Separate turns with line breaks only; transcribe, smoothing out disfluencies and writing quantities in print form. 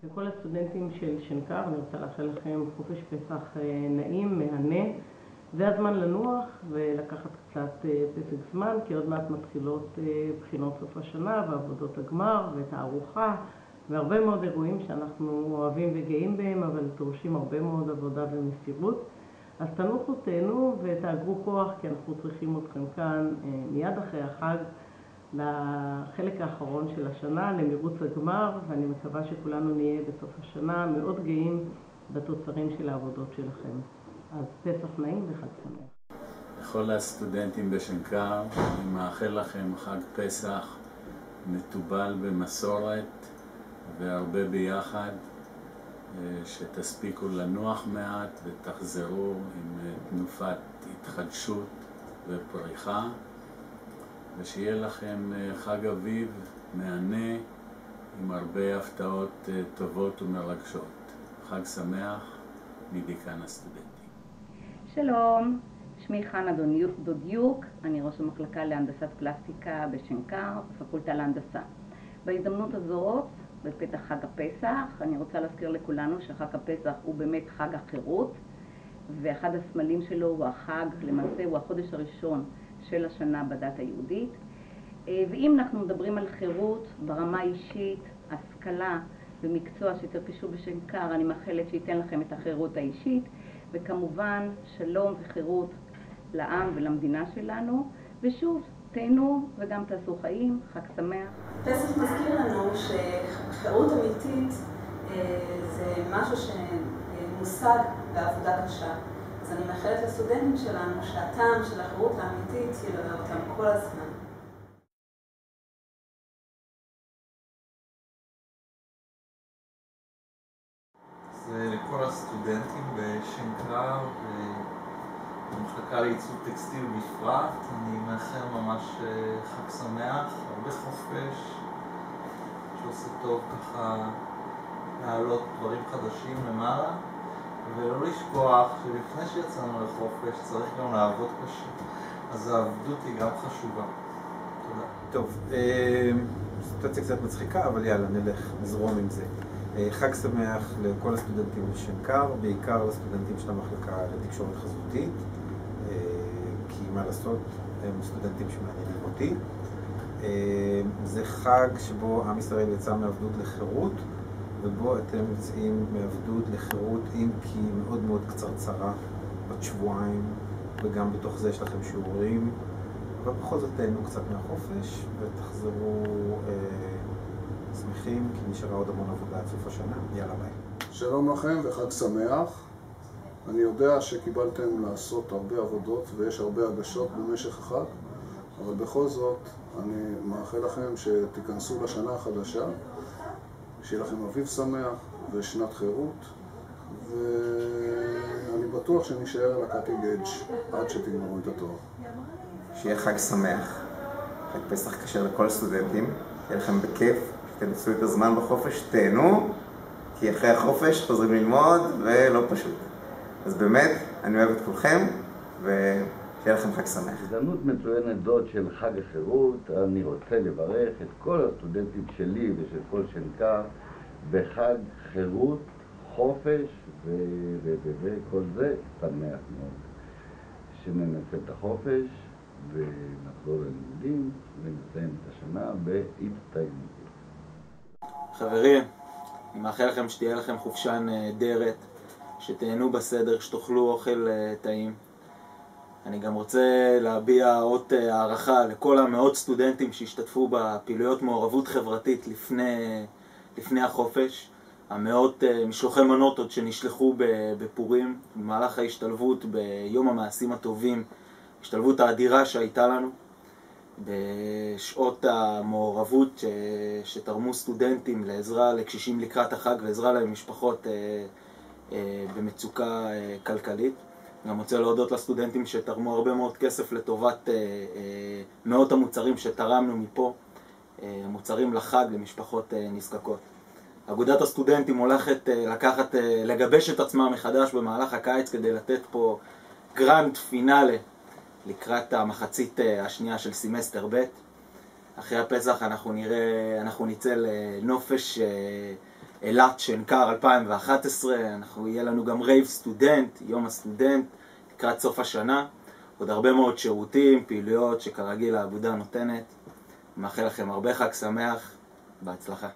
לכל הסטודנטים של שנקר אני רוצה לאחל לכם חופש פסח נעים, מהנה. זה הזמן לנוח ולקחת קצת פסק זמן, כי עוד מעט מתחילות בחינות סוף השנה ועבודות הגמר ותערוכה והרבה מאוד אירועים שאנחנו אוהבים וגאים בהם, אבל דורשים הרבה מאוד עבודה ומסירות. אז תנוחו, תהנו ותאגרו כוח, כי אנחנו צריכים אתכם כאן מיד אחרי החג לחלק האחרון של השנה, למרוץ הגמר, ואני מקווה שכולנו נהיה בסוף השנה מאוד גאים בתוצרים של העבודות שלכם. אז פסח נעים וחג שמח.
לכל הסטודנטים בשנקר, אני מאחל לכם חג פסח מתובל במסורת והרבה ביחד, שתספיקו לנוח מעט ותחזרו עם תנופת התחדשות ופריחה, ושיהיה לכם חג אביב מהנה עם הרבה הפתעות טובות ומרגשות. חג שמח מדיקן הסטודנטים.
שלום, שמי חנה דודיוק, אני ראש המחלקה להנדסת פלסטיקה בשנקר, בפקולטה להנדסה. בהזדמנות הזאת, בפתח חג הפסח, אני רוצה להזכיר לכולנו שחג הפסח הוא באמת חג החירות, ואחד הסמלים שלו הוא החג, למעשה הוא החודש הראשון של השנה בדת היהודית. ואם אנחנו מדברים על חירות ברמה אישית, השכלה ומקצוע שתרכשו בשנקר, אני מאחלת שייתן לכם את החירות האישית, וכמובן שלום וחירות לעם ולמדינה שלנו. ושוב, תהנו וגם תעשו חיים, חג שמח.
פסח מזכיר לנו שחירות אמיתית זה משהו שמושג בעבודה קשה. אז אני מאחלת לסטודנטים שלנו שהטעם של החירות האמיתית ילווה אותם כל הזמן.
זה לכל הסטודנטים בשנקר במחלקה לעיצוב טקסטיל בפרט. אני מאחל ממש חג שמח, הרבה חופש, שעושה טוב ככה להעלות דברים חדשים למעלה, ולא לשכוח שלפני שיצאנו לחופש צריך גם לעבוד קשה, אז העבדות היא גם חשובה. תודה.
טוב, סיטואציה קצת מצחיקה, אבל יאללה, נזרום עם זה. חג שמח לכל הסטודנטים בשנקר, בעיקר לסטודנטים של המחלקה לתקשורת חזותית, כי מה לעשות, הם סטודנטים שמעניינים אותי. זה חג שבו עם ישראל יצא מעבדות לחירות, ובו אתם יוצאים מעבדות לחירות, אם כי מאוד מאוד קצרצרה, בת שבועיים, וגם בתוך זה יש לכם שיעורים, אבל בכל זאת תהנו קצת מהחופש ותחזרו שמחים, כי נשארה עוד המון עבודה עד סוף השנה. יאללה ביי.
שלום לכם וחג שמח. אני יודע שקיבלתם לעשות הרבה עבודות ויש הרבה הגשות במשך החג, אבל בכל זאת אני מאחל לכם שתיכנסו לשנה החדשה, שיהיה לכם אביב שמח ושנת חירות, ואני בטוח שנשאר על הקאטינג אדג' עד שתגמרו את התואר.
שיהיה חג שמח, חג פסח כשר לכל הסטודנטים, שיהיה לכם בכיף, שתנצלו את הזמן בחופש, תהנו, כי אחרי החופש חוזרים ללמוד ולא פשוט. אז באמת, אני אוהב את כולכם, ושיהיה לכם חג שמח.
הזדמנות מצוינת זאת של חג החירות, אני רוצה לברך את כל הסטודנטים שלי ושל כל שנקר בחג חירות, חופש וכל זה שמח מאוד. שננצל את החופש ונחזור ללימודים ונסיים את השנה בהצטיינות.
חברים, אני מאחל לכם שתהיה לכם חופשה נהדרת, שתהנו בסדר, שתאכלו אוכל טעים. אני גם רוצה להביע עוד הערכה לכל המאות סטודנטים שהשתתפו בפעילויות מעורבות חברתית לפני החופש, המאות משלוחי מנות עוד שנשלחו בפורים, במהלך ההשתלבות ביום המעשים הטובים, השתלבות האדירה שהייתה לנו, בשעות המעורבות שתרמו סטודנטים לעזרה לקשישים לקראת החג ועזרה למשפחות במצוקה כלכלית. גם רוצה להודות לסטודנטים שתרמו הרבה מאוד כסף לטובת מאות המוצרים שתרמנו מפה, מוצרים לחג למשפחות נזקקות. אגודת הסטודנטים הולכת לגבש את עצמה מחדש במהלך הקיץ כדי לתת פה גרנד פינאלה לקראת המחצית השנייה של סמסטר ב'. אחרי הפסח אנחנו נצא לנופש אילת שנקר 2011, יהיה לנו גם רייב סטודנט, יום הסטודנט, לקראת סוף השנה, עוד הרבה מאוד שירותים, פעילויות שכרגיל האגודה נותנת. מאחל לכם הרבה חג שמח, בהצלחה.